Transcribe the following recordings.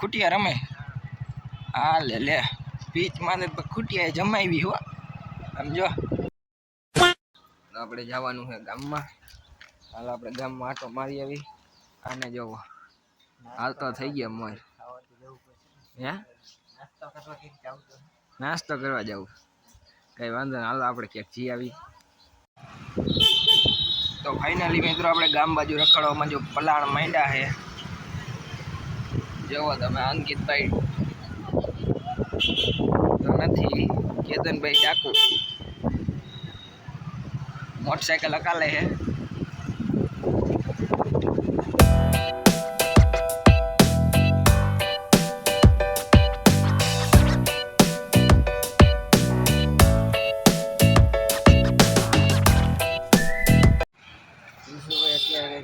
ખૂટિયા રમે. હા લે પીચમાં ખૂટિયા જમાવી હો સમજો. આપણે જવાનું છે ગામમાં. હાલ આપણે ગામમાં આટો મારી આવી. આને જોવો હાલ તો થઈ ગયા મોર. હે નાસ્તો કરવા જવું કઈ વાંધો નહીં. હાલો આપણે ક્યાંક જઈ આવી. તો ફાઇનલી મિત્રો આપણે ગામ બાજુ રખડવામાં જો પલાણ માંડ્યા છે. જોવો તમે અંકિતભાઈ તો નથી, કેતનભાઈ ડાકુ મોટરસાઇકલ હકાલે છે.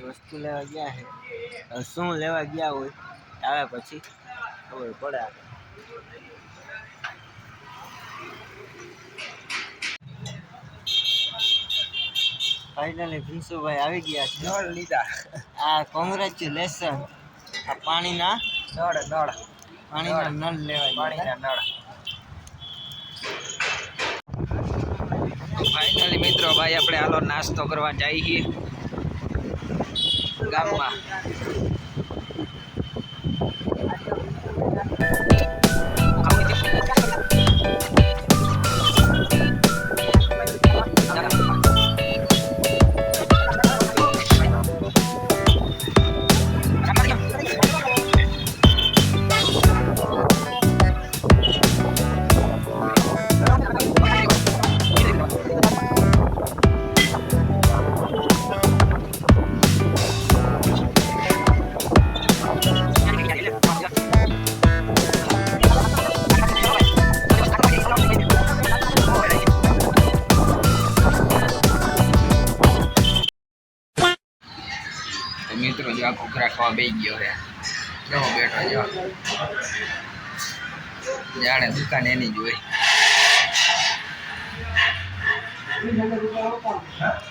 વસ્તુ લેવા ગયા છે. શું લેવા ગયા હોય આવે પછી ખબર પડે. ફાઇનલી ભીંસુભાઈ આવી ગયા છે. નળ લીધા. આ કોંગ્રેચ્યુલેશન. આ પાણીના નળ પાણીના નળ લેવા પાણીના નળ. ફાઇનલી મિત્રો ભાઈ આપણે હાલો નાસ્તો કરવા જઈએ ગામમાં. મિત્રો જો આ ઘૂઘરા ખાવા બેસી ગયો છે. જો બેઠો જો જાણે દુકાન એની જ હોય.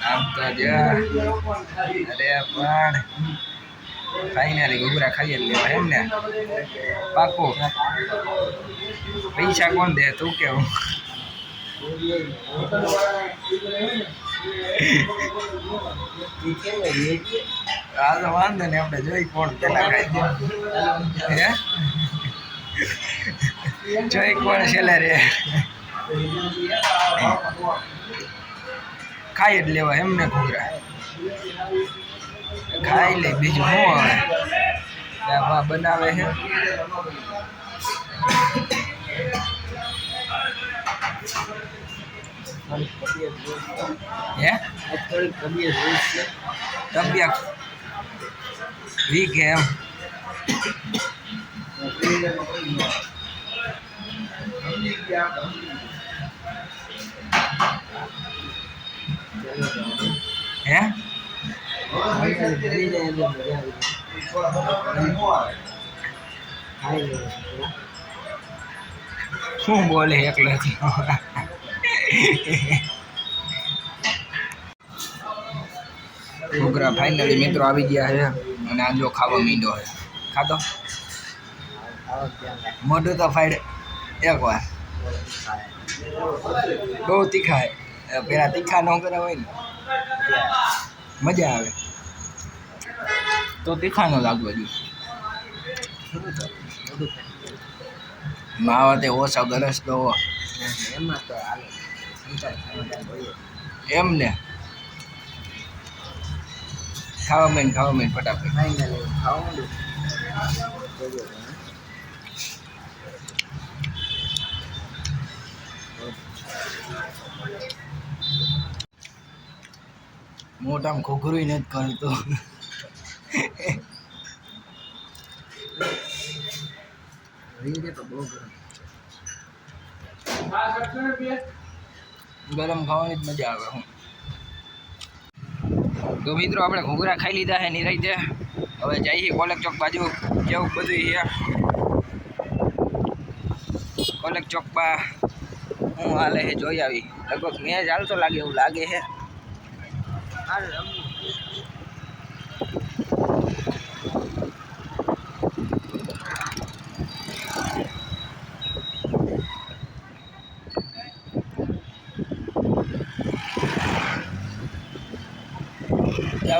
આમ તો જો અરે પણ ફાઇનલી ઘૂઘરા ખાઈ જ લેવા એમ ને પાકું. પૈસા કોણ દે તું કેવું? હાલ વાંધો ને આપણે જોઈ કોણ પેલા ખાઈ હે જોઈ કોણ છેલ્લા રે ખાઈ જ લેવા એમને ઘૂઘરા ખાઈ લે. બીજું શું હવે બનાવે છે. હે તબિયત વીક એમ. હે શું બોલે એકલાથી? ઘૂઘરા ફાઇનલી મિત્રો આવી ગયા છે અને આ જો ખાવા માંડ્યો છે. ખાધો મોઢું તો ફાઈડ એક વાર. બહુ તીખા છે. પેલા તીખા ન કર્યા હોય ને મજા આવે તો તીખા ન લાગવા જોઈએ. માવતે ઓછો ગરસ તો એમાં તો એમ ને ખાવા મેં ફટાફટ. મોટામાં ઘૂઘરું નથી કરતું. ગરમ ખાવાની જ મજા આવે. હું તો મિત્રો આપણે ઘૂઘરા ખાઈ લીધા છે નિરાઈ છે. હવે જઈએ કોલેજ ચોક બાજુ. કેવું બધું છે કોલેજ ચોકમાં હું હાલે છે જોઈ આવી. લગભગ મેચ હાલતો લાગે એવું લાગે છે.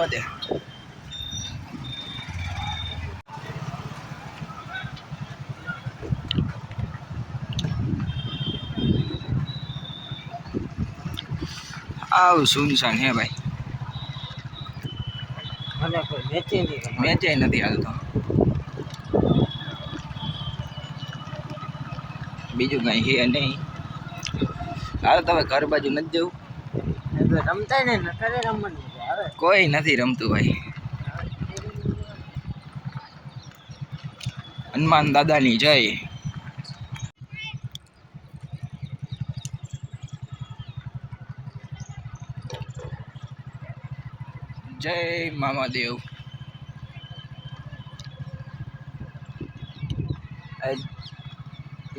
જવા દે. આવ સુનસાન હે ભાઈ, મને કોઈ મેચે નથી હાલતો. બીજું કઈ હે નહીં. હાલ તમે ઘર બાજુ નથી જવું. રમતા ને નકરે રમવાનું આવે. કોઈ નથી રમતું ભાઈ. હનુમાન દાદાની જય. જય મામાદેવ.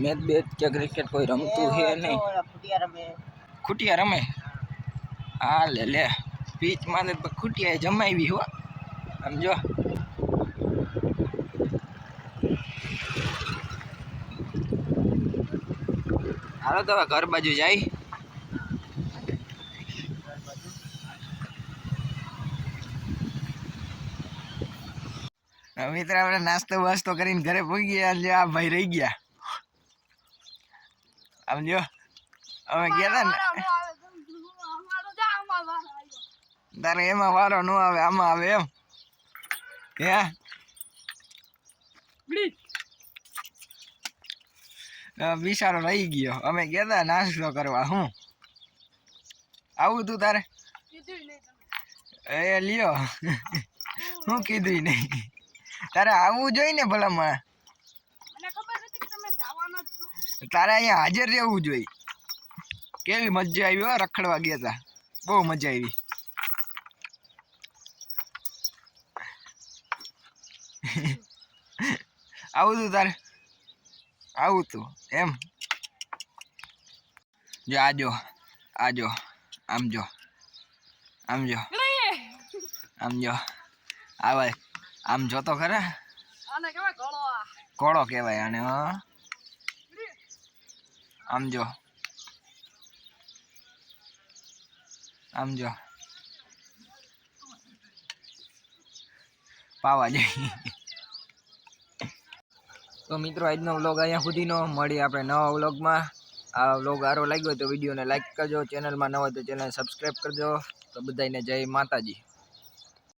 મેચ બેચ કે ક્રિકેટ કોઈ રમતું છે નહીં. ખૂટિયા રમે. હા લે લે પીચ માં ખૂટિયા જમાવી હો સમજો. હાલો તો ઘર બાજુ જાય. મિત્ર આપણે નાસ્તો વાસ્તો કરીને ઘરે પહોંચી ગયા. આ ભાઈ રહી ગયા. આમ જો અમે ગયા હતા ને. તારે એમાં વારો ન આવે, આમાં આવે એમ. બિચારો રહી ગયો. અમે ગયા હતા નાસ્તો કરવા. હું આવું તું તારે એ લ્યો. હું કીધું નહીં તારે આવવું જોઈએ ને ભલામાં. તારે અહીંયા હાજર રહેવું જોઈએ. કેવી મજા આવી હો, રખડવા ગયા હતા. બહુ મજા આવી. આવું તું તારે આવું તું એમ. જો આજો આજો આમ જો આમ જો આમ જો આવે આમ જોતો ખરા. ઘોડો કહેવાય આને. આમ જો આમ જો પાવા જાય. તો મિત્રો આજનો વ્લોગ અહીંયા સુધીનો. મળી આપણે નવા વ્લોગમાં. આ વ્લોગ સારો લાગ્યો તો વિડીયોને લાઈક કરજો. ચેનલમાં નવા તો ચેનલ સબસ્ક્રાઈબ કરજો. તો બધાને જય માતાજી.